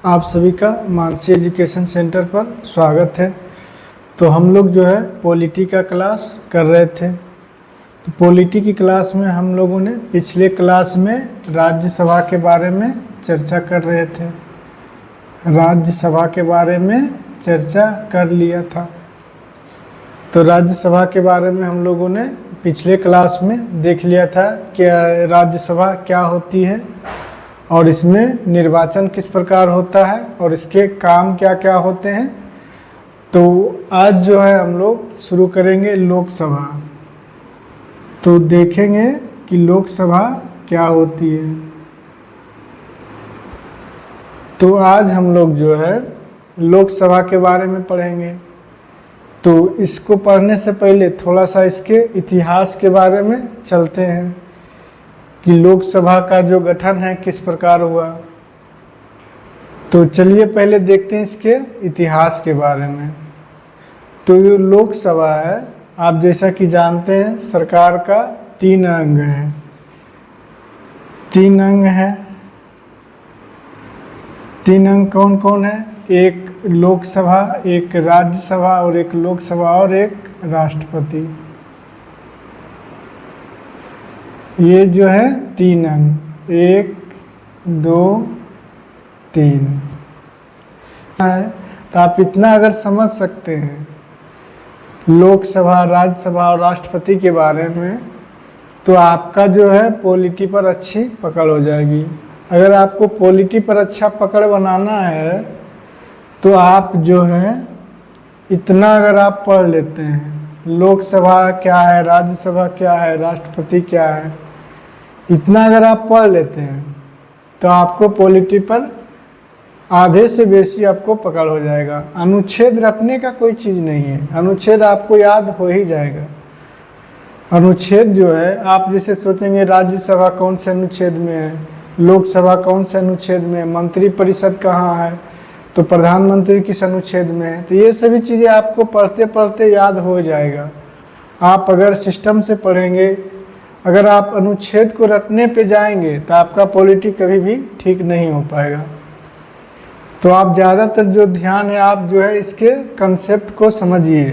आप सभी का मानसी एजुकेशन सेंटर पर स्वागत है। तो हम लोग जो है पॉलिटी का क्लास कर रहे थे। तो पॉलिटी की क्लास में हम लोगों ने पिछले क्लास में राज्यसभा के बारे में चर्चा कर रहे थे। राज्यसभा के बारे में चर्चा कर लिया था। तो राज्यसभा के बारे में हम लोगों ने पिछले क्लास में देख लिया था कि राज्यसभा क्या होती है और इसमें निर्वाचन किस प्रकार होता है और इसके काम क्या क्या होते हैं। तो आज जो है हम लोग शुरू करेंगे लोकसभा। तो देखेंगे कि लोकसभा क्या होती है। तो आज हम लोग जो है लोकसभा के बारे में पढ़ेंगे। तो इसको पढ़ने से पहले थोड़ा सा इसके इतिहास के बारे में चलते हैं कि लोकसभा का जो गठन है किस प्रकार हुआ। तो चलिए पहले देखते हैं इसके इतिहास के बारे में। तो ये लोकसभा है, आप जैसा कि जानते हैं सरकार का 3 अंग है। 3 अंग है। 3 अंग कौन कौन है? एक लोकसभा, एक राज्यसभा और एक लोकसभा और एक राष्ट्रपति। ये जो है 3 अंग, 1 2 3 है। तो आप इतना अगर समझ सकते हैं लोकसभा, राज्यसभा और राष्ट्रपति के बारे में, तो आपका जो है पॉलिटी पर अच्छी पकड़ हो जाएगी। अगर आपको पॉलिटी पर अच्छा पकड़ बनाना है तो आप जो है इतना अगर आप पढ़ लेते हैं लोकसभा क्या है, राज्यसभा क्या है, राष्ट्रपति क्या है, इतना अगर आप पढ़ लेते हैं तो आपको पॉलिटी पर आधे से बेसी आपको पकड़ हो जाएगा। अनुच्छेद रखने का कोई चीज़ नहीं है, अनुच्छेद आपको याद हो ही जाएगा। अनुच्छेद जो है, आप जैसे सोचेंगे राज्यसभा कौन से अनुच्छेद में है, लोकसभा कौन से अनुच्छेद में है, मंत्रिपरिषद कहाँ है, तो प्रधानमंत्री किस अनुच्छेद में है। तो ये सभी चीज़ें आपको पढ़ते पढ़ते याद हो जाएगा। आप अगर सिस्टम से पढ़ेंगे, अगर आप अनुच्छेद को रटने पे जाएंगे तो आपका पॉलिटी कभी भी ठीक नहीं हो पाएगा। तो आप ज़्यादातर जो ध्यान है आप जो है इसके कंसेप्ट को समझिए।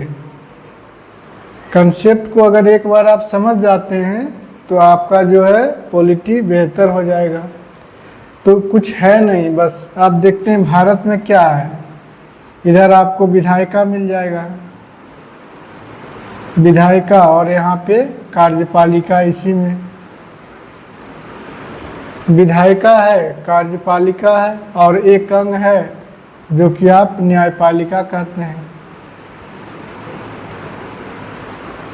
कंसेप्ट को अगर एक बार आप समझ जाते हैं तो आपका जो है पॉलिटी बेहतर हो जाएगा। तो कुछ है नहीं, बस आप देखते हैं भारत में क्या है। इधर आपको विधायिका मिल जाएगा, विधायिका, और यहाँ पे कार्यपालिका। इसी में विधायिका है, कार्यपालिका है और एक अंग है जो कि आप न्यायपालिका कहते हैं।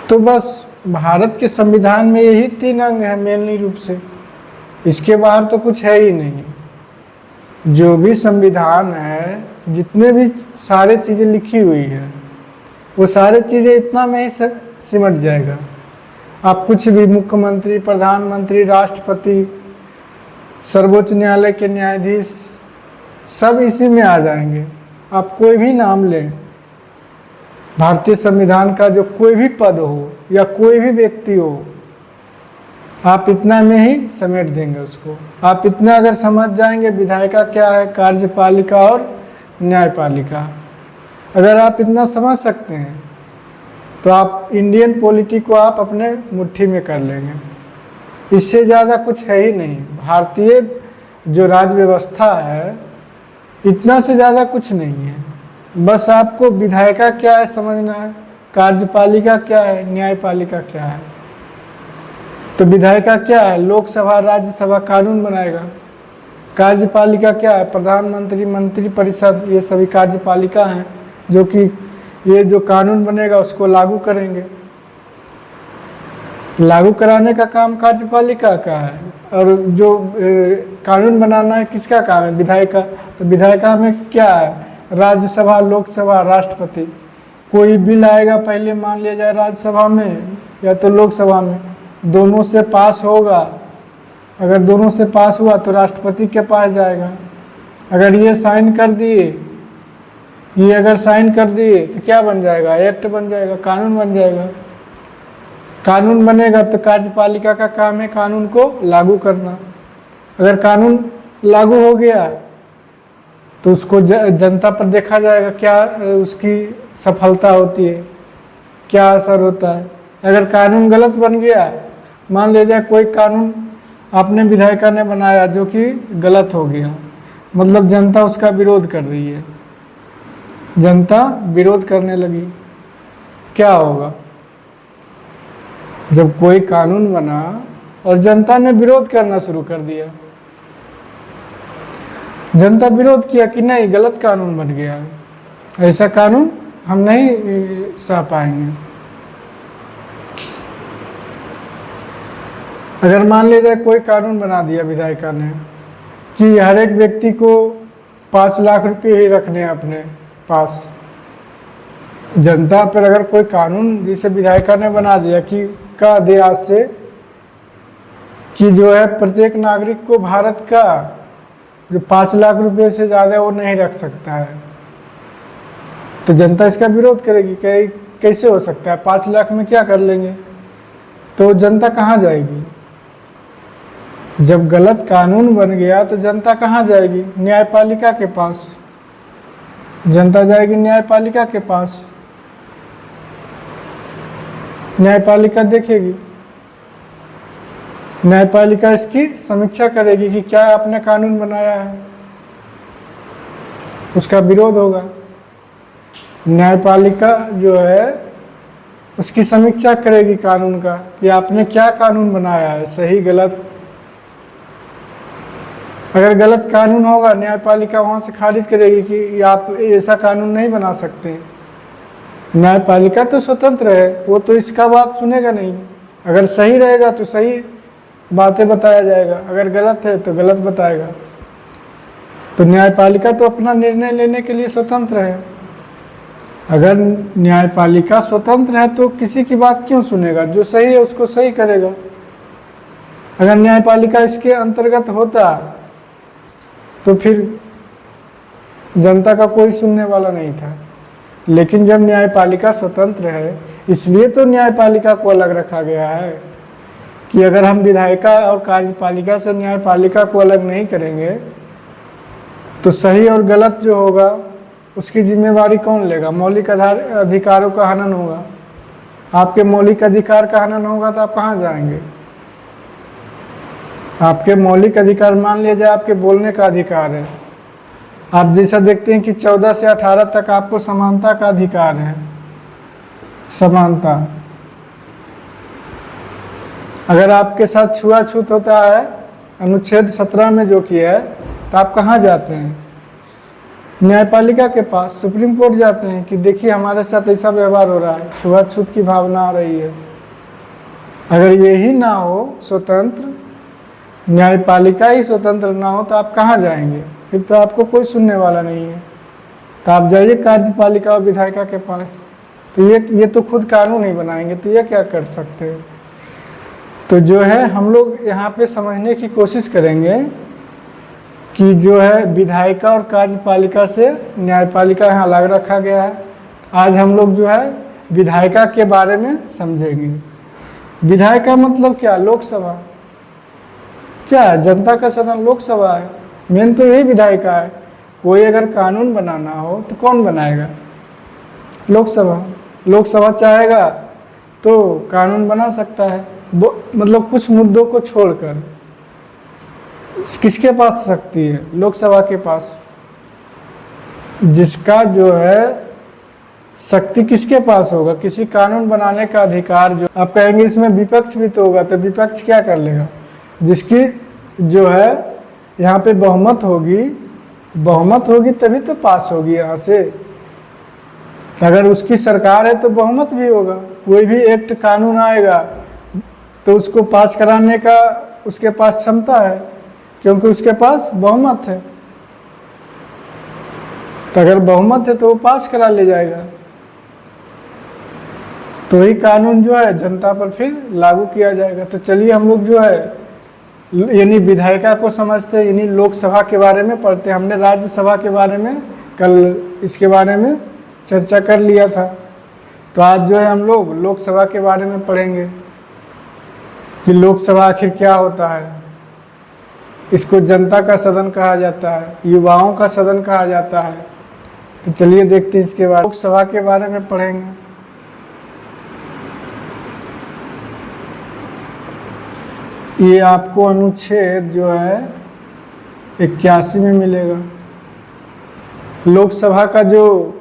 तो बस भारत के संविधान में यही 3 अंग है मेनली रूप से, इसके बाहर तो कुछ है ही नहीं। जो भी संविधान है, जितने भी सारे चीज़ें लिखी हुई है, वो सारे चीज़ें इतना में ही सिमट जाएगा। आप कुछ भी मुख्यमंत्री, प्रधानमंत्री, राष्ट्रपति, सर्वोच्च न्यायालय के न्यायाधीश, सब इसी में आ जाएंगे। आप कोई भी नाम लें, भारतीय संविधान का जो कोई भी पद हो या कोई भी व्यक्ति हो, आप इतना में ही समेट देंगे उसको। आप इतना अगर समझ जाएंगे विधायिका क्या है, कार्यपालिका और न्यायपालिका, अगर आप इतना समझ सकते हैं तो आप इंडियन पॉलिटी को आप अपने मुट्ठी में कर लेंगे। इससे ज़्यादा कुछ है ही नहीं। भारतीय जो राज्य व्यवस्था है, इतना से ज़्यादा कुछ नहीं है। बस आपको विधायिका क्या है समझना है, कार्यपालिका क्या है, न्यायपालिका क्या है। तो विधायिका क्या है? लोकसभा, राज्यसभा कानून बनाएगा। कार्यपालिका क्या है? प्रधानमंत्री, मंत्रिपरिषद, ये सभी कार्यपालिका हैं जो कि ये जो कानून बनेगा उसको लागू करेंगे। लागू कराने का काम कार्यपालिका का है और जो कानून बनाना है किसका काम है? विधायिका। तो विधायिका में क्या है? राज्यसभा, लोकसभा, राष्ट्रपति। कोई बिल आएगा, पहले मान लिया जाए राज्यसभा में या तो लोकसभा में, दोनों से पास होगा। अगर दोनों से पास हुआ तो राष्ट्रपति के पास जाएगा। अगर ये साइन कर दिए, ये अगर साइन कर दिए तो क्या बन जाएगा? एक्ट बन जाएगा, कानून बन जाएगा। कानून बनेगा तो कार्यपालिका का काम है कानून को लागू करना। अगर कानून लागू हो गया तो उसको जनता पर देखा जाएगा क्या उसकी सफलता होती है, क्या असर होता है। अगर कानून गलत बन गया, मान लीजिए कोई कानून आपने विधायिका ने बनाया जो कि गलत हो गया, मतलब जनता उसका विरोध कर रही है, जनता विरोध करने लगी, क्या होगा? जब कोई कानून बना और जनता ने विरोध करना शुरू कर दिया, जनता विरोध किया कि नहीं गलत कानून बन गया है, ऐसा कानून हम नहीं सह पाएंगे। अगर मान लीजिए कोई कानून बना दिया विधायिका ने कि हर एक व्यक्ति को 5 लाख रुपए ही रखने हैं अपने पास, जनता पर अगर कोई कानून जिसे विधायिका ने बना दिया कि का दे आज से कि जो है प्रत्येक नागरिक को भारत का जो 5 लाख रुपए से ज़्यादा वो नहीं रख सकता है, तो जनता इसका विरोध करेगी। कैसे हो सकता है, 5 लाख में क्या कर लेंगे? तो जनता कहाँ जाएगी? जब गलत कानून बन गया तो जनता कहाँ जाएगी? न्यायपालिका के पास। जनता जाएगी न्यायपालिका के पास, न्यायपालिका देखेगी, न्यायपालिका इसकी समीक्षा करेगी कि क्या आपने कानून बनाया है, उसका विरोध होगा। न्यायपालिका जो है उसकी समीक्षा करेगी कानून का कि आपने क्या कानून बनाया है, सही गलत। अगर गलत कानून होगा न्यायपालिका वहाँ से खारिज करेगी कि आप ऐसा कानून नहीं बना सकते। न्यायपालिका तो स्वतंत्र है, वो तो इसका बात सुनेगा नहीं। अगर सही रहेगा तो सही बातें बताया जाएगा, अगर गलत है तो गलत बताएगा। तो न्यायपालिका तो अपना निर्णय लेने के लिए स्वतंत्र है। अगर न्यायपालिका स्वतंत्र है तो किसी की बात क्यों सुनेगा? जो सही है उसको सही करेगा। अगर न्यायपालिका इसके अंतर्गत होता तो फिर जनता का कोई सुनने वाला नहीं था। लेकिन जब न्यायपालिका स्वतंत्र है, इसलिए तो न्यायपालिका को अलग रखा गया है कि अगर हम विधायिका और कार्यपालिका से न्यायपालिका को अलग नहीं करेंगे तो सही और गलत जो होगा उसकी जिम्मेवारी कौन लेगा? मौलिक अधिकारों का हनन होगा। आपके मौलिक अधिकार का हनन होगा तो आप कहाँ जाएंगे? आपके मौलिक अधिकार, मान लीजिए आपके बोलने का अधिकार है, आप जैसा देखते हैं कि 14 से 18 तक आपको समानता का अधिकार है, समानता। अगर आपके साथ छुआछूत होता है अनुच्छेद 17 में जो किया है, तो आप कहाँ जाते हैं? न्यायपालिका के पास, सुप्रीम कोर्ट जाते हैं कि देखिए हमारे साथ ऐसा व्यवहार हो रहा है, छुआछूत की भावना आ रही है। अगर यही ना हो, स्वतंत्र न्यायपालिका ही स्वतंत्र ना हो, तो आप कहाँ जाएंगे? फिर तो आपको कोई सुनने वाला नहीं है। तो आप जाइए कार्यपालिका और विधायिका के पास। तो ये तो खुद कानून ही बनाएंगे, तो ये क्या कर सकते हैं? तो जो है हम लोग यहाँ पे समझने की कोशिश करेंगे कि जो है विधायिका और कार्यपालिका से न्यायपालिका यहाँ अलग रखा गया है। आज हम लोग जो है विधायिका के बारे में समझेंगे। विधायिका मतलब क्या? लोकसभा। क्या है? जनता का सदन लोकसभा है। मेन तो यही विधायिका है। कोई अगर कानून बनाना हो तो कौन बनाएगा? लोकसभा। लोकसभा चाहेगा तो कानून बना सकता है, मतलब कुछ मुद्दों को छोड़कर। किसके पास शक्ति है? लोकसभा के पास। जिसका जो है शक्ति किसके पास होगा? किसी कानून बनाने का अधिकार। जो आप कहेंगे इसमें विपक्ष भी तो होगा, तो विपक्ष क्या कर लेगा? जिसकी जो है यहाँ पे बहुमत होगी तभी तो पास होगी यहाँ से। अगर उसकी सरकार है तो बहुमत भी होगा। कोई भी एक्ट कानून आएगा तो उसको पास कराने का उसके पास क्षमता है, क्योंकि उसके पास बहुमत है। तो अगर बहुमत है तो वो पास करा ले जाएगा। तो ही कानून जो है जनता पर फिर लागू किया जाएगा। तो चलिए हम लोग जो है यानी विधायिका को समझते हैं, यानी लोकसभा के बारे में पढ़ते हैं। हमने राज्यसभा के बारे में कल इसके बारे में चर्चा कर लिया था। तो आज जो है हम लोग लोकसभा के बारे में पढ़ेंगे कि लोकसभा आखिर क्या होता है। इसको जनता का सदन कहा जाता है, युवाओं का सदन कहा जाता है। तो चलिए देखते हैं इसके बाद लोकसभा के बारे में पढ़ेंगे। ये आपको अनुच्छेद जो है 81 में मिलेगा। लोकसभा का जो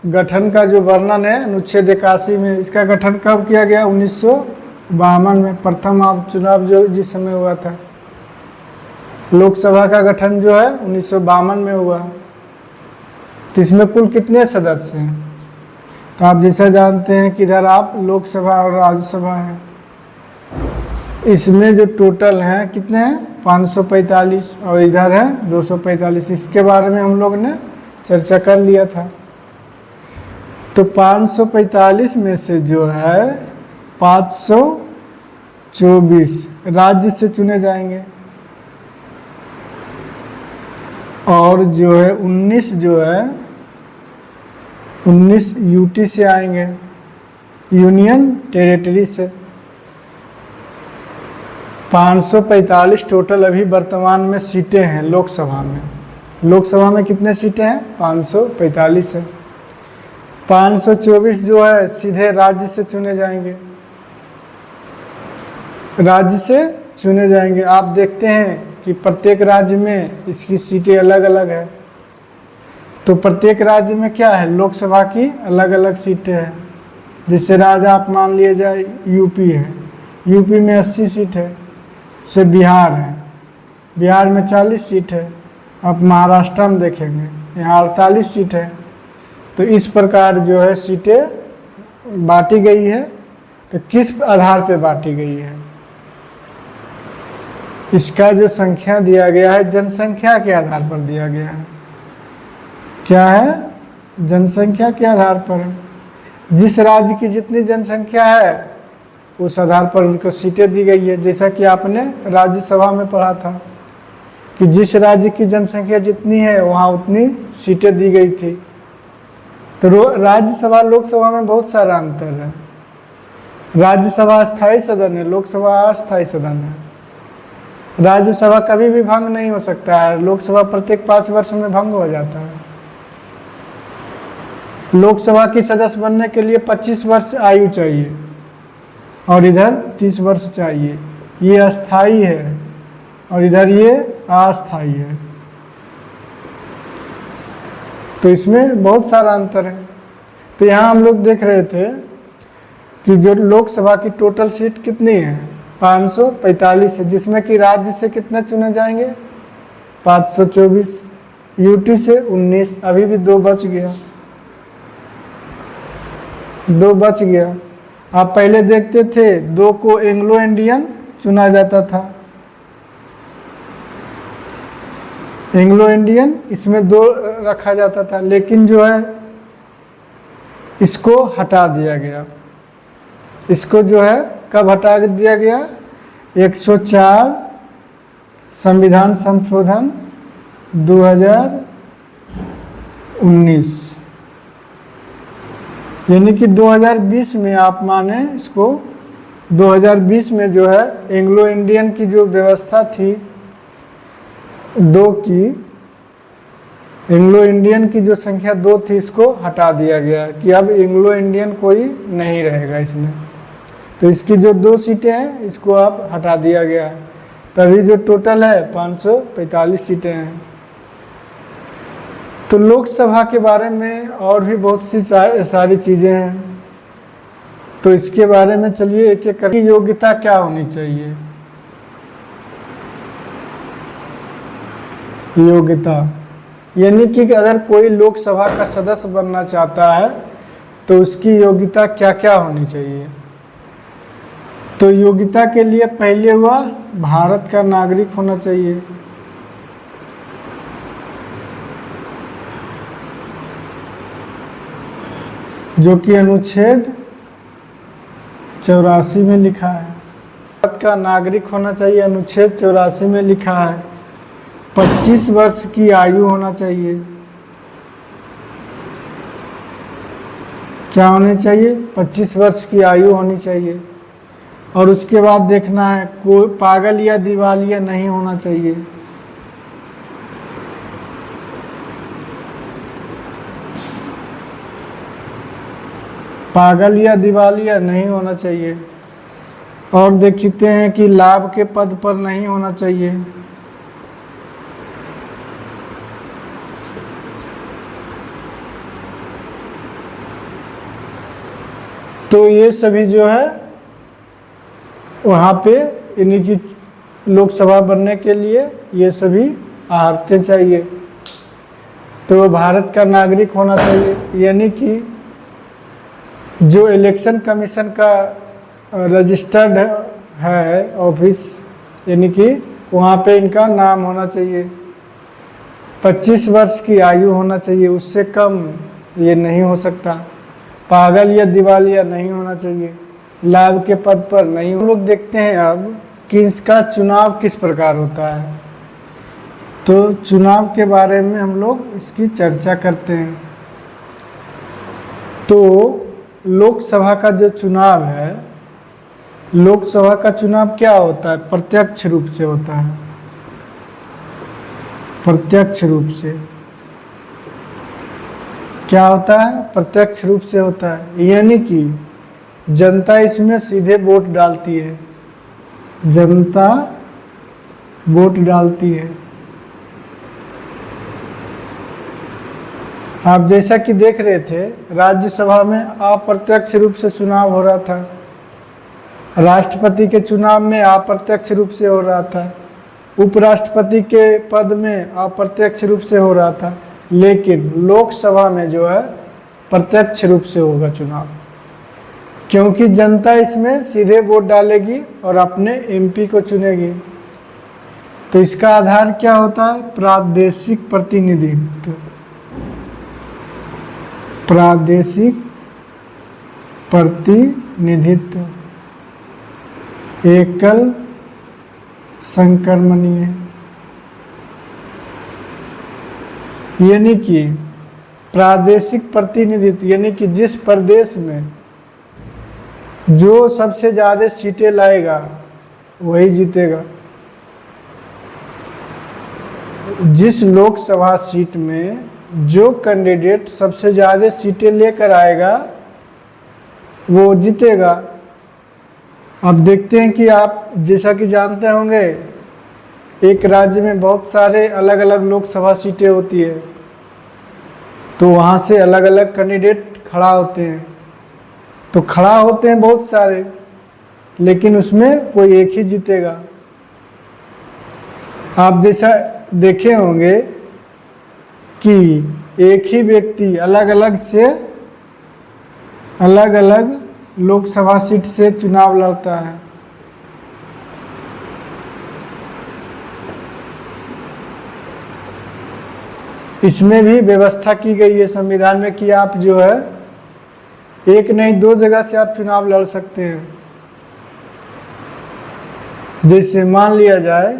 गठन का जो वर्णन है अनुच्छेद 81 में, इसका गठन कब किया गया? 1952 में प्रथम आप चुनाव जो जिस समय हुआ था, लोकसभा का गठन जो है 1952 में हुआ। तो इसमें कुल कितने सदस्य हैं? तो आप जैसा जानते हैं कि इधर आप लोकसभा और राज्यसभा है, इसमें जो टोटल हैं कितने हैं? 545 और इधर है 245। इसके बारे में हम लोग ने चर्चा कर लिया था। तो 545 में से जो है 524 राज्य से चुने जाएंगे और जो है 19 जो है 19 यूटी से आएंगे, यूनियन टेरिटरी से। 545 टोटल अभी वर्तमान में सीटें हैं लोकसभा में। लोकसभा में कितने सीटें हैं? 545 है। 524 जो है सीधे राज्य से चुने जाएंगे, राज्य से चुने जाएंगे। आप देखते हैं कि प्रत्येक राज्य में इसकी सीटें अलग अलग है। तो प्रत्येक राज्य में क्या है? लोकसभा की अलग अलग सीटें हैं। जैसे राज्य आप मान लिए जाए यूपी है, यूपी में 80 सीट है। से बिहार है, बिहार में 40 सीट है। आप महाराष्ट्र में देखेंगे यहाँ 48 सीट है। तो इस प्रकार जो है सीटें बांटी गई है। तो किस आधार पर बांटी गई है? इसका जो संख्या दिया गया है जनसंख्या के आधार पर दिया गया है। क्या है? जनसंख्या के आधार पर है। जिस राज्य की जितनी जनसंख्या है उस आधार पर उनको सीटें दी गई है। जैसा कि आपने राज्यसभा में पढ़ा था कि जिस राज्य की जनसंख्या जितनी है वहाँ उतनी सीटें दी गई थी। तो राज्यसभा लोकसभा में बहुत सारा अंतर है। राज्यसभा स्थायी सदन है, लोकसभा अस्थायी सदन है। राज्यसभा कभी भी भंग नहीं हो सकता है, लोकसभा प्रत्येक 5 वर्ष में भंग हो जाता है। लोकसभा की सदस्य बनने के लिए 25 वर्ष आयु चाहिए और इधर 30 वर्ष चाहिए। ये अस्थाई है और इधर ये अस्थाई है। तो इसमें बहुत सारा अंतर है। तो यहाँ हम लोग देख रहे थे कि जो लोकसभा की टोटल सीट कितनी है? 545 है, जिसमें कि राज्य से कितने चुने जाएंगे? 524, यूटी से 19। अभी भी 2 बच गया, 2 बच गया। आप पहले देखते थे 2 को एंग्लो इंडियन चुना जाता था, एंग्लो इंडियन इसमें 2 रखा जाता था। लेकिन जो है इसको हटा दिया गया। इसको जो है कब हटा दिया गया? 104 संविधान संशोधन 2019, यानी कि 2020 में आप माने इसको, 2020 में जो है एंग्लो इंडियन की जो व्यवस्था थी 2 की, एंग्लो इंडियन की जो संख्या 2 थी इसको हटा दिया गया कि अब एंग्लो इंडियन कोई नहीं रहेगा इसमें। तो इसकी जो 2 सीटें हैं इसको आप हटा दिया गया है। तभी जो टोटल है 545 सीटें हैं। तो लोकसभा के बारे में और भी बहुत सी सारी चीज़ें हैं। तो इसके बारे में चलिए एक एक करके। योग्यता क्या होनी चाहिए? योग्यता यानी कि अगर कोई लोकसभा का सदस्य बनना चाहता है तो उसकी योग्यता क्या क्या होनी चाहिए? तो योग्यता के लिए पहले हुआ भारत का नागरिक होना चाहिए। जो कि अनुच्छेद 84 में लिखा है। भारत का नागरिक होना चाहिए, अनुच्छेद 84 में लिखा है। 25 वर्ष की आयु होना चाहिए। क्या होनी चाहिए? 25 वर्ष की आयु होनी चाहिए। और उसके बाद देखना है कोई पागल या दिवालिया नहीं होना चाहिए। पागल या दिवालिया नहीं होना चाहिए। और देखते हैं कि लाभ के पद पर नहीं होना चाहिए। तो ये सभी जो है वहाँ पे यानी कि लोकसभा बनने के लिए ये सभी आहारतें चाहिए। तो वो भारत का नागरिक होना चाहिए, यानी कि जो इलेक्शन कमीशन का रजिस्टर्ड है ऑफिस, यानी कि वहाँ पे इनका नाम होना चाहिए। 25 वर्ष की आयु होना चाहिए, उससे कम ये नहीं हो सकता। पागल या दिवालिया नहीं होना चाहिए। लाभ के पद पर नहीं। हम लोग देखते हैं अब कि इसका चुनाव किस प्रकार होता है। तो चुनाव के बारे में हम लोग इसकी चर्चा करते हैं। तो लोकसभा का जो चुनाव है, लोकसभा का चुनाव क्या होता है? प्रत्यक्ष रूप से होता है। प्रत्यक्ष रूप से क्या होता है? प्रत्यक्ष रूप से होता है, यानी कि जनता इसमें सीधे वोट डालती है। जनता वोट डालती है। आप जैसा कि देख रहे थे, राज्यसभा में अप्रत्यक्ष रूप से चुनाव हो रहा था। राष्ट्रपति के चुनाव में अप्रत्यक्ष रूप से हो रहा था। उपराष्ट्रपति के पद में अप्रत्यक्ष रूप से हो रहा था। लेकिन लोकसभा में जो है प्रत्यक्ष रूप से होगा चुनाव, क्योंकि जनता इसमें सीधे वोट डालेगी और अपने एमपी को चुनेगी। तो इसका आधार क्या होता है? प्रादेशिक प्रतिनिधित्व। प्रादेशिक प्रतिनिधित्व एकल संक्रमणीय, यानी कि प्रादेशिक प्रतिनिधित्व, यानी कि जिस प्रदेश में जो सबसे ज़्यादा सीटें लाएगा वही जीतेगा। जिस लोकसभा सीट में जो कैंडिडेट सबसे ज़्यादा सीटें लेकर आएगा वो जीतेगा। अब देखते हैं कि आप जैसा कि जानते होंगे, एक राज्य में बहुत सारे अलग अलग लोकसभा सीटें होती है, तो वहाँ से अलग अलग कैंडिडेट खड़ा होते हैं। तो खड़ा होते हैं बहुत सारे, लेकिन उसमें कोई एक ही जीतेगा। आप जैसा देखे होंगे कि एक ही व्यक्ति अलग अलग लोकसभा सीट से चुनाव लड़ता है। इसमें भी व्यवस्था की गई है संविधान में कि आप जो है एक नहीं दो जगह से आप चुनाव लड़ सकते हैं। जैसे मान लिया जाए,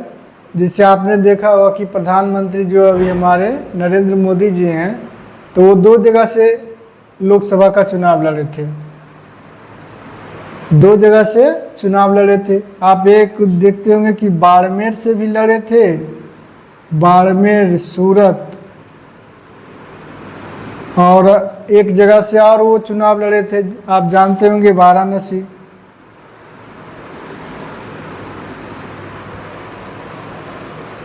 जैसे आपने देखा होगा कि प्रधानमंत्री जो अभी हमारे नरेंद्र मोदी जी हैं, तो वो 2 जगह से लोकसभा का चुनाव लड़े थे। 2 जगह से चुनाव लड़े थे। आप एक देखते होंगे कि बाड़मेर से भी लड़े थे, बाड़मेर, सूरत, और एक जगह से और वो चुनाव लड़े थे, आप जानते होंगे, वाराणसी।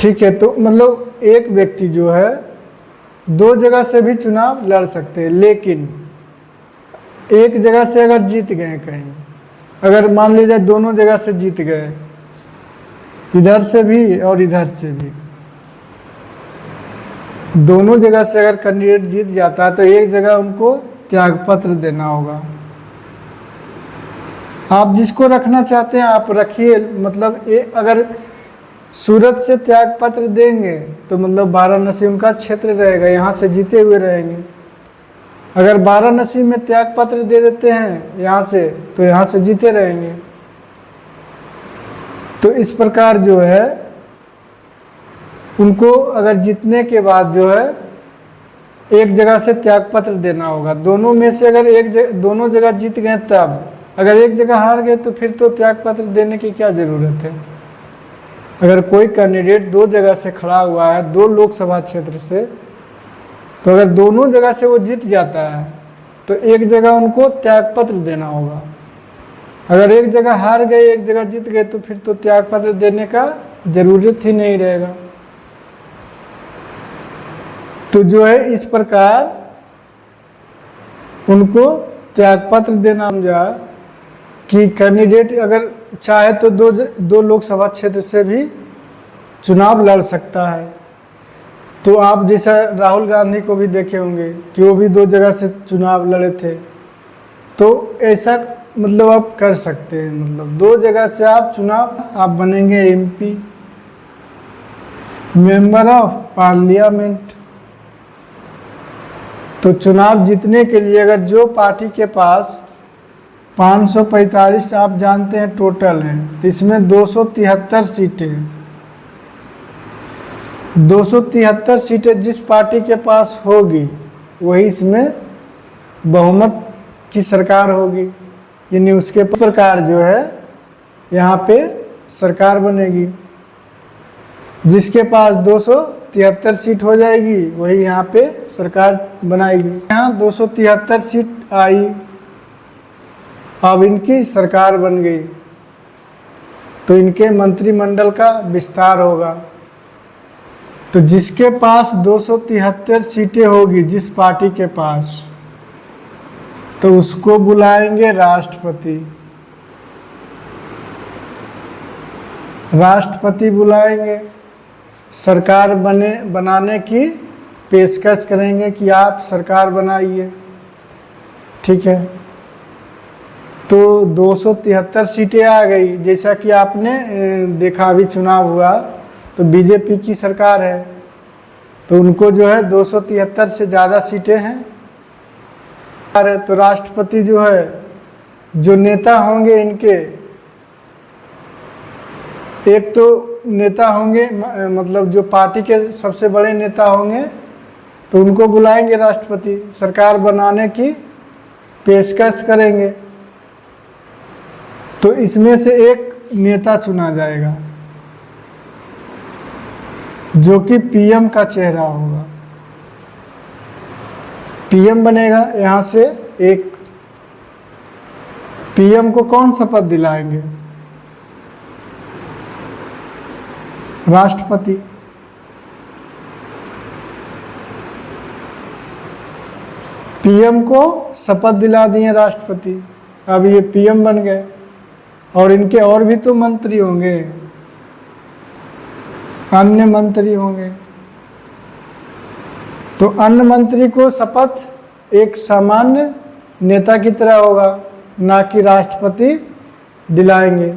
ठीक है, तो मतलब एक व्यक्ति जो है 2 जगह से भी चुनाव लड़ सकते हैं। लेकिन एक जगह से अगर जीत गए कहीं, अगर मान लीजिए दोनों जगह से जीत गए, इधर से भी और इधर से भी, दोनों जगह से अगर कैंडिडेट जीत जाता है तो एक जगह उनको त्यागपत्र देना होगा। आप जिसको रखना चाहते हैं आप रखिए। मतलब अगर सूरत से त्यागपत्र देंगे तो मतलब वाराणसी उनका क्षेत्र रहेगा, यहाँ से जीते हुए रहेंगे। अगर वाराणसी में त्यागपत्र दे देते हैं यहाँ से, तो यहाँ से जीते रहेंगे। तो इस प्रकार जो है उनको अगर जीतने के बाद जो है एक जगह से त्यागपत्र देना होगा। दोनों में से अगर दोनों जगह जीत गए, तब अगर एक जगह हार गए तो फिर तो त्यागपत्र देने की क्या ज़रूरत है। अगर कोई कैंडिडेट 2 जगह से खड़ा हुआ है, 2 लोकसभा क्षेत्र से, तो अगर दोनों जगह से वो जीत जाता है तो एक जगह उनको त्यागपत्र देना होगा। अगर एक जगह हार गए, एक जगह जीत गए, तो फिर तो त्यागपत्र देने का जरूरत ही नहीं रहेगा। तो जो है इस प्रकार उनको त्यागपत्र देना जा कि कैंडिडेट अगर चाहे तो दो लोकसभा क्षेत्र से भी चुनाव लड़ सकता है। तो आप जैसा राहुल गांधी को भी देखे होंगे कि वो भी 2 जगह से चुनाव लड़े थे। तो ऐसा मतलब आप कर सकते हैं, मतलब 2 जगह से आप चुनाव आप बनेंगे एमपी, मेंबर ऑफ पार्लियामेंट। तो चुनाव जीतने के लिए अगर जो पार्टी के पास 545 आप जानते हैं टोटल हैं, तो इसमें 273 सीटें हैं। 273 सीटें जिस पार्टी के पास होगी वही इसमें बहुमत की सरकार होगी, यानी उसके प्रकार जो है यहाँ पे सरकार बनेगी। जिसके पास 273 सीट हो जाएगी वही यहाँ पे सरकार बनाएगी। यहाँ 273 सीट आई, अब इनकी सरकार बन गई, तो इनके मंत्रिमंडल का विस्तार होगा। तो जिसके पास 273 सीटें होगी जिस पार्टी के पास, तो उसको बुलाएंगे राष्ट्रपति। राष्ट्रपति बुलाएंगे, सरकार बनाने की पेशकश करेंगे कि आप सरकार बनाइए, ठीक है। तो 273 सीटें आ गई। जैसा कि आपने देखा अभी चुनाव हुआ तो बीजेपी की सरकार है, तो उनको जो है 273 से ज़्यादा सीटें हैं। तो राष्ट्रपति जो है, जो नेता होंगे इनके, एक तो नेता होंगे मतलब जो पार्टी के सबसे बड़े नेता होंगे, तो उनको बुलाएंगे राष्ट्रपति, सरकार बनाने की पेशकश करेंगे। तो इसमें से एक नेता चुना जाएगा जो कि पीएम का चेहरा होगा। पीएम बनेगा यहाँ से एक। पीएम को कौन शपथ दिलाएंगे? राष्ट्रपति। पीएम को शपथ दिला दिए राष्ट्रपति, अब ये पीएम बन गए। और इनके और भी तो मंत्री होंगे, अन्य मंत्री होंगे। तो अन्य मंत्री को शपथ एक सामान्य नेता की तरह होगा, ना कि राष्ट्रपति दिलाएंगे।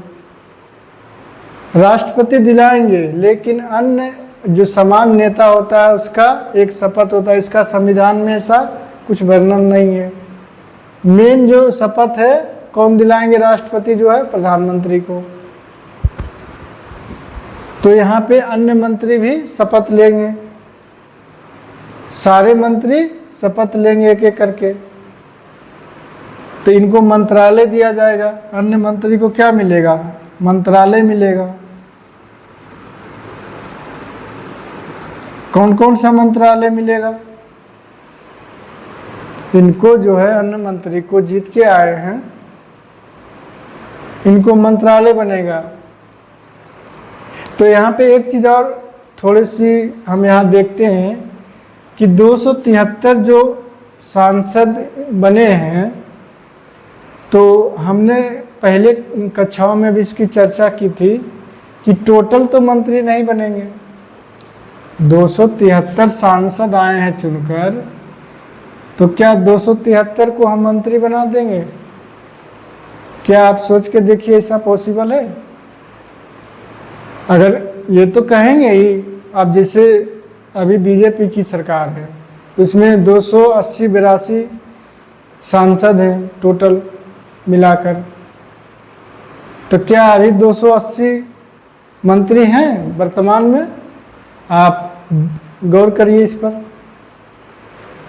राष्ट्रपति दिलाएंगे, लेकिन अन्य जो सामान्य नेता होता है उसका एक शपथ होता है। इसका संविधान में ऐसा कुछ वर्णन नहीं है। मेन जो शपथ है कौन दिलाएंगे? राष्ट्रपति जो है प्रधानमंत्री को। तो यहाँ पे अन्य मंत्री भी शपथ लेंगे, सारे मंत्री शपथ लेंगे एक एक करके। तो इनको मंत्रालय दिया जाएगा। अन्य मंत्री को क्या मिलेगा? मंत्रालय मिलेगा। कौन कौन सा मंत्रालय मिलेगा? इनको जो है अन्य मंत्री को जीत के आए हैं, इनको मंत्रालय बनेगा। तो यहाँ पे एक चीज़ और थोड़ी सी हम यहाँ देखते हैं कि 273 जो सांसद बने हैं, तो हमने पहले कक्षाओं में भी इसकी चर्चा की थी कि टोटल तो मंत्री नहीं बनेंगे। 273 सांसद आए हैं चुनकर, तो क्या 273 को हम मंत्री बना देंगे? क्या आप सोच के देखिए, ऐसा पॉसिबल है? अगर ये तो कहेंगे ही, अब जैसे अभी बीजेपी की सरकार है तो इसमें 280-82 सांसद हैं टोटल मिलाकर, तो क्या अभी 280 मंत्री हैं वर्तमान में? आप गौर करिए इस पर।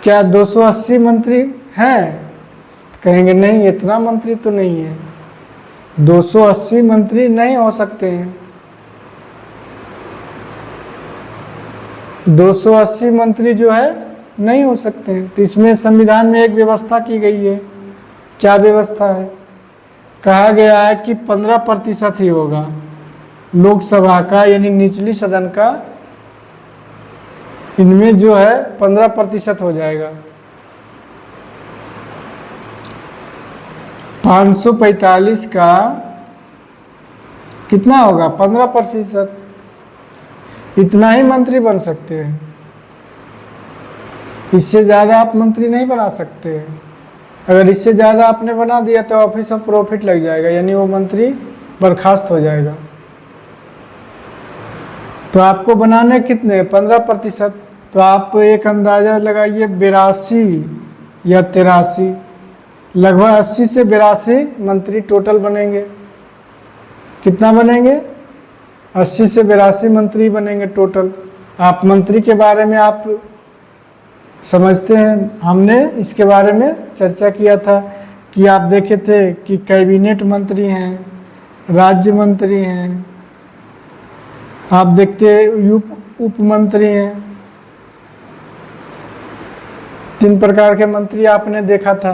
क्या 280 मंत्री हैं? कहेंगे नहीं, इतना मंत्री तो नहीं है। 280 मंत्री नहीं हो सकते हैं। 280 मंत्री जो है नहीं हो सकते हैं। तो इसमें संविधान में एक व्यवस्था की गई है। क्या व्यवस्था है? कहा गया है कि 15% ही होगा लोकसभा का, यानी निचली सदन का, इनमें जो है 15% हो जाएगा। 545 का कितना होगा? 15%। इतना ही मंत्री बन सकते हैं, इससे ज़्यादा आप मंत्री नहीं बना सकते हैं। अगर इससे ज़्यादा आपने बना दिया तो ऑफिस ऑफ प्रॉफिट लग जाएगा, यानी वो मंत्री बर्खास्त हो जाएगा। तो आपको बनाने कितने? 15%। तो आप एक अंदाज़ा लगाइए, 82 या 83, लगभग 80 से 82 मंत्री टोटल बनेंगे। कितना बनेंगे? 80 से 82 मंत्री बनेंगे टोटल। आप मंत्री के बारे में आप समझते हैं, हमने इसके बारे में चर्चा किया था कि आप देखे थे कि कैबिनेट मंत्री हैं, राज्य मंत्री हैं, आप देखते उप मंत्री हैं, 3 प्रकार के मंत्री आपने देखा था।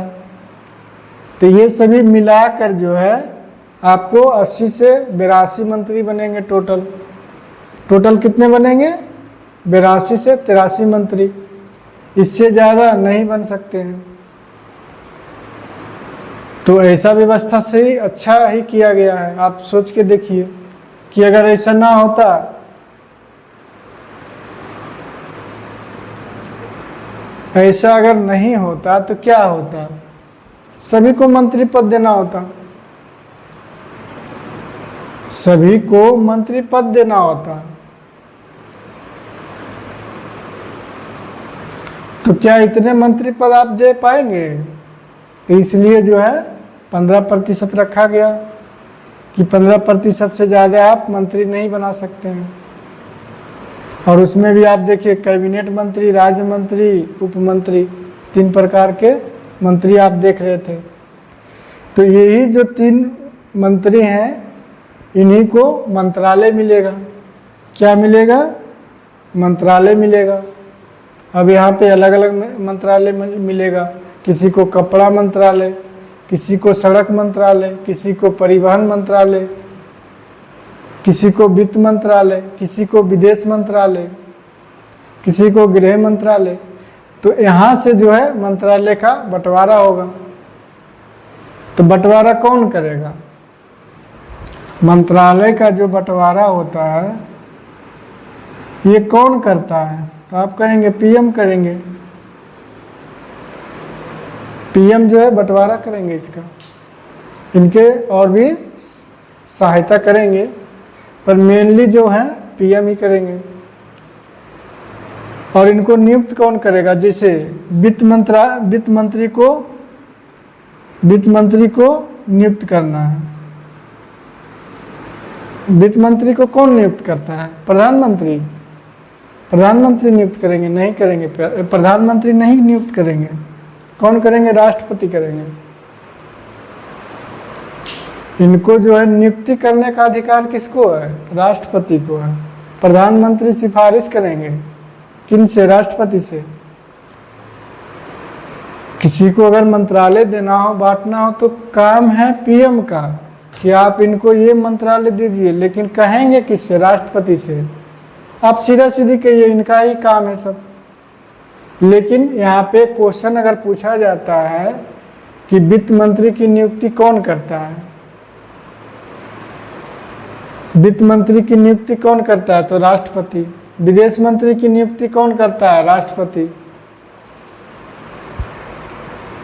तो ये सभी मिलाकर जो है आपको 80 से 82 मंत्री बनेंगे टोटल। टोटल कितने बनेंगे? 82 से 83 मंत्री, इससे ज़्यादा नहीं बन सकते हैं। तो ऐसा व्यवस्था से ही अच्छा ही किया गया है। आप सोच के देखिए कि अगर ऐसा ना होता, ऐसा अगर नहीं होता तो क्या होता? सभी को मंत्री पद देना होता, सभी को मंत्री पद देना होता। तो क्या इतने मंत्री पद आप दे पाएंगे? तो इसलिए जो है 15% रखा गया कि 15% से ज़्यादा आप मंत्री नहीं बना सकते हैं। और उसमें भी आप देखिए कैबिनेट मंत्री, राज्य मंत्री, उप मंत्री, 3 प्रकार के मंत्री आप देख रहे थे। तो यही जो 3 मंत्री हैं, इन्हीं को मंत्रालय मिलेगा। क्या मिलेगा? मंत्रालय मिलेगा। अब यहाँ पे अलग अलग मंत्रालय मिलेगा, किसी को कपड़ा मंत्रालय, किसी को सड़क मंत्रालय, किसी को परिवहन मंत्रालय, किसी को वित्त मंत्रालय, किसी को विदेश मंत्रालय, किसी को गृह मंत्रालय। तो यहाँ से जो है मंत्रालय का बंटवारा होगा। तो बंटवारा कौन करेगा? मंत्रालय का जो बंटवारा होता है ये कौन करता है? तो आप कहेंगे पीएम करेंगे। पीएम जो है बंटवारा करेंगे इसका, इनके और भी सहायता करेंगे, पर मेनली जो है पीएम ही करेंगे। और इनको नियुक्त कौन करेगा? जैसे वित्त मंत्री को नियुक्त करना है। वित्त मंत्री को कौन नियुक्त करता है? प्रधानमंत्री। प्रधानमंत्री नियुक्त करेंगे? नहीं करेंगे, प्रधानमंत्री नहीं नियुक्त करेंगे। कौन करेंगे? राष्ट्रपति करेंगे। इनको जो है नियुक्ति करने का अधिकार किसको है? राष्ट्रपति को है। प्रधानमंत्री सिफारिश करेंगे किन से? राष्ट्रपति से। किसी को अगर मंत्रालय देना हो, बांटना हो, तो काम है पीएम का कि आप इनको ये मंत्रालय दीजिए, लेकिन कहेंगे किससे? राष्ट्रपति से। आप सीधा सीधी कहिए, इनका ही काम है सब। लेकिन यहाँ पे क्वेश्चन अगर पूछा जाता है कि वित्त मंत्री की नियुक्ति कौन करता है, वित्त मंत्री की नियुक्ति कौन करता है? तो राष्ट्रपति। विदेश मंत्री की नियुक्ति कौन करता है? राष्ट्रपति।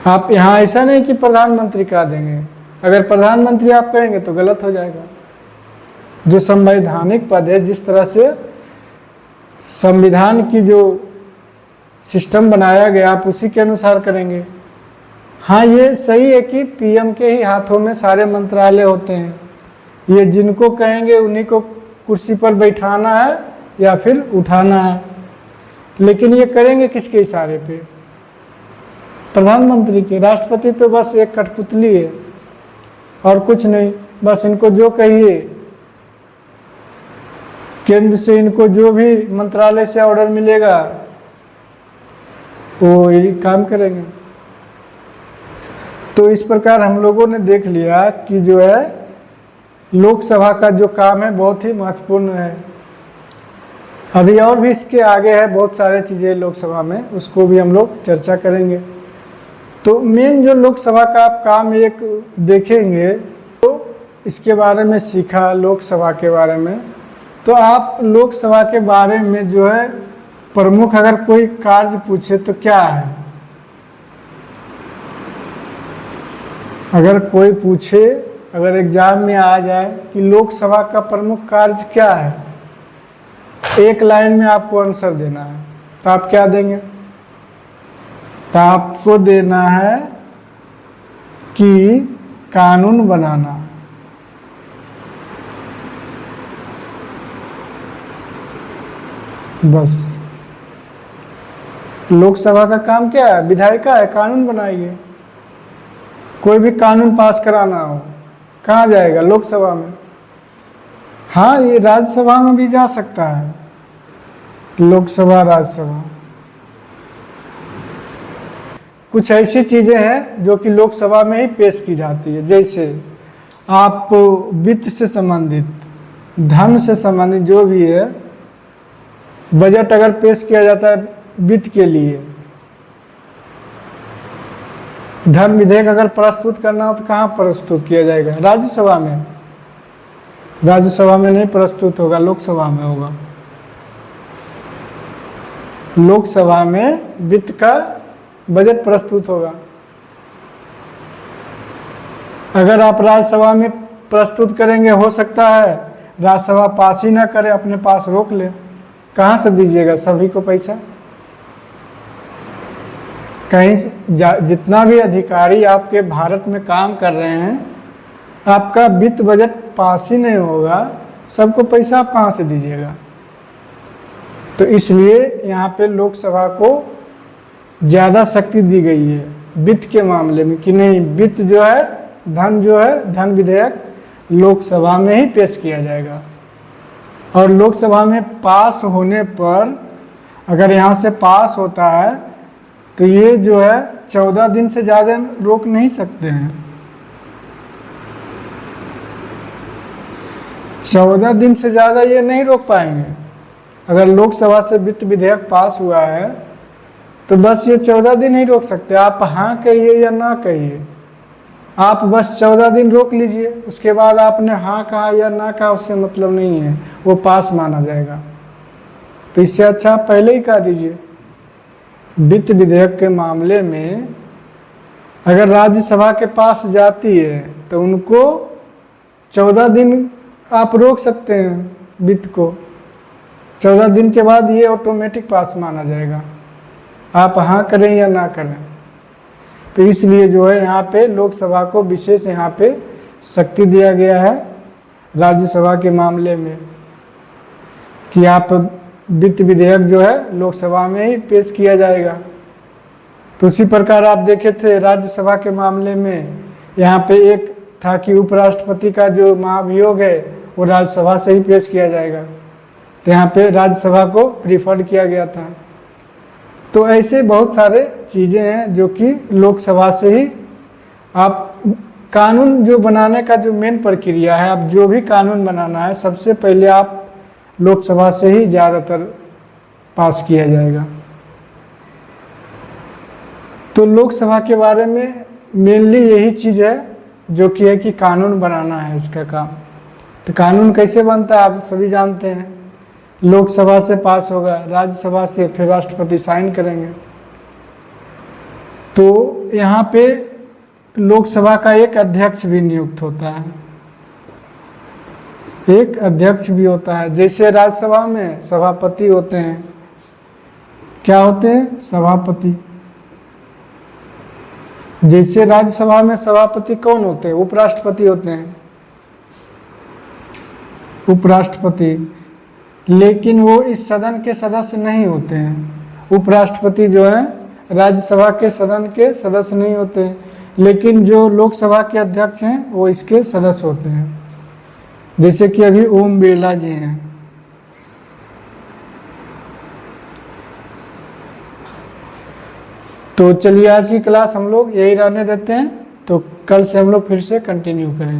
आप यहाँ ऐसा नहीं कि प्रधानमंत्री का देंगे। अगर प्रधानमंत्री आप कहेंगे तो गलत हो जाएगा। जो संवैधानिक पद है, जिस तरह से संविधान की जो सिस्टम बनाया गया, आप उसी के अनुसार करेंगे। हाँ, ये सही है कि पीएम के ही हाथों में सारे मंत्रालय होते हैं। ये जिनको कहेंगे उन्हीं को कुर्सी पर बैठाना है या फिर उठाना है। लेकिन ये करेंगे किसके इशारे पे? प्रधानमंत्री के। राष्ट्रपति तो बस एक कठपुतली है और कुछ नहीं। बस इनको जो कहिए, केंद्र से इनको जो भी मंत्रालय से ऑर्डर मिलेगा वो यही काम करेंगे। तो इस प्रकार हम लोगों ने देख लिया कि जो है लोकसभा का जो काम है बहुत ही महत्वपूर्ण है। अभी और भी इसके आगे है बहुत सारे चीज़ें लोकसभा में, उसको भी हम लोग चर्चा करेंगे। तो मेन जो लोकसभा का आप काम एक देखेंगे तो इसके बारे में सीखा लोकसभा के बारे में। तो आप लोकसभा के बारे में जो है प्रमुख अगर कोई कार्य पूछे तो क्या है, अगर कोई पूछे, अगर एग्जाम में आ जाए कि लोकसभा का प्रमुख कार्य क्या है, एक लाइन में आपको आंसर देना है, तो आप क्या देंगे? तो आपको देना है कि कानून बनाना। बस लोकसभा का काम क्या है? विधायिका है, कानून बनाइए। कोई भी कानून पास कराना हो कहाँ जाएगा? लोकसभा में। हाँ, ये राज्यसभा में भी जा सकता है, लोकसभा राज्यसभा। कुछ ऐसी चीज़ें हैं जो कि लोकसभा में ही पेश की जाती है, जैसे आप वित्त से संबंधित, धन से संबंधित जो भी है, बजट अगर पेश किया जाता है वित्त के लिए, धन विधेयक अगर प्रस्तुत करना हो तो कहाँ प्रस्तुत किया जाएगा? राज्यसभा में। राज्यसभा में नहीं प्रस्तुत होगा, लोकसभा में होगा। लोकसभा में वित्त का बजट प्रस्तुत होगा। अगर आप राज्यसभा में प्रस्तुत करेंगे, हो सकता है राज्यसभा पास ही ना करे, अपने पास रोक ले। कहाँ से दीजिएगा सभी को पैसा? कहीं जितना भी अधिकारी आपके भारत में काम कर रहे हैं, आपका वित्त बजट पास ही नहीं होगा, सबको पैसा आप कहाँ से दीजिएगा? तो इसलिए यहाँ पे लोकसभा को ज़्यादा शक्ति दी गई है वित्त के मामले में, कि नहीं, वित्त जो है, धन जो है, धन विधेयक लोकसभा में ही पेश किया जाएगा। और लोकसभा में पास होने पर, अगर यहाँ से पास होता है तो ये जो है 14 दिन से ज़्यादा रोक नहीं सकते हैं। 14 दिन से ज़्यादा ये नहीं रोक पाएंगे। अगर लोकसभा से वित्त विधेयक पास हुआ है तो बस ये 14 दिन ही रोक सकते हैं। आप हाँ कहिए या ना कहिए, आप बस 14 दिन रोक लीजिए, उसके बाद आपने हाँ कहा या ना कहा उससे मतलब नहीं है, वो पास माना जाएगा। तो इससे अच्छा आप पहले ही कह दीजिए। वित्त विधेयक के मामले में अगर राज्यसभा के पास जाती है तो उनको 14 दिन आप रोक सकते हैं वित्त को। 14 दिन के बाद ये ऑटोमेटिक पास माना जाएगा, आप हाँ करें या ना करें। तो इसलिए जो है यहाँ पे लोकसभा को विशेष यहाँ पे शक्ति दिया गया है राज्यसभा के मामले में, कि आप वित्त विधेयक जो है लोकसभा में ही पेश किया जाएगा। तो उसी प्रकार आप देखे थे राज्यसभा के मामले में, यहाँ पे एक था कि उपराष्ट्रपति का जो महाभियोग है वो राज्यसभा से ही पेश किया जाएगा, तो यहाँ पे राज्यसभा को प्रीफर्ड किया गया था। तो ऐसे बहुत सारे चीज़ें हैं जो कि लोकसभा से ही आप कानून जो बनाने का जो मेन प्रक्रिया है, आप जो भी कानून बनाना है सबसे पहले आप लोकसभा से ही ज़्यादातर पास किया जाएगा। तो लोकसभा के बारे में मेनली यही चीज़ है जो कि है कि कानून बनाना है इसका काम। तो कानून कैसे बनता है आप सभी जानते हैं, लोकसभा से पास होगा, राज्यसभा से, फिर राष्ट्रपति साइन करेंगे। तो यहाँ पे लोकसभा का एक अध्यक्ष भी नियुक्त होता है, एक अध्यक्ष भी होता है। जैसे राज्यसभा में सभापति होते हैं, क्या होते हैं? सभापति। जैसे राज्यसभा में सभापति कौन होते हैं? उपराष्ट्रपति होते हैं, उपराष्ट्रपति। लेकिन वो इस सदन के सदस्य नहीं होते हैं। उपराष्ट्रपति जो है राज्यसभा के सदन के सदस्य नहीं होते हैं, लेकिन जो लोकसभा के अध्यक्ष हैं वो इसके सदस्य होते हैं। जैसे कि अभी ओम बिरला जी हैं, तो चलिए आज की क्लास हम लोग यही रहने देते हैं, तो कल से हम लोग फिर से कंटिन्यू करेंगे।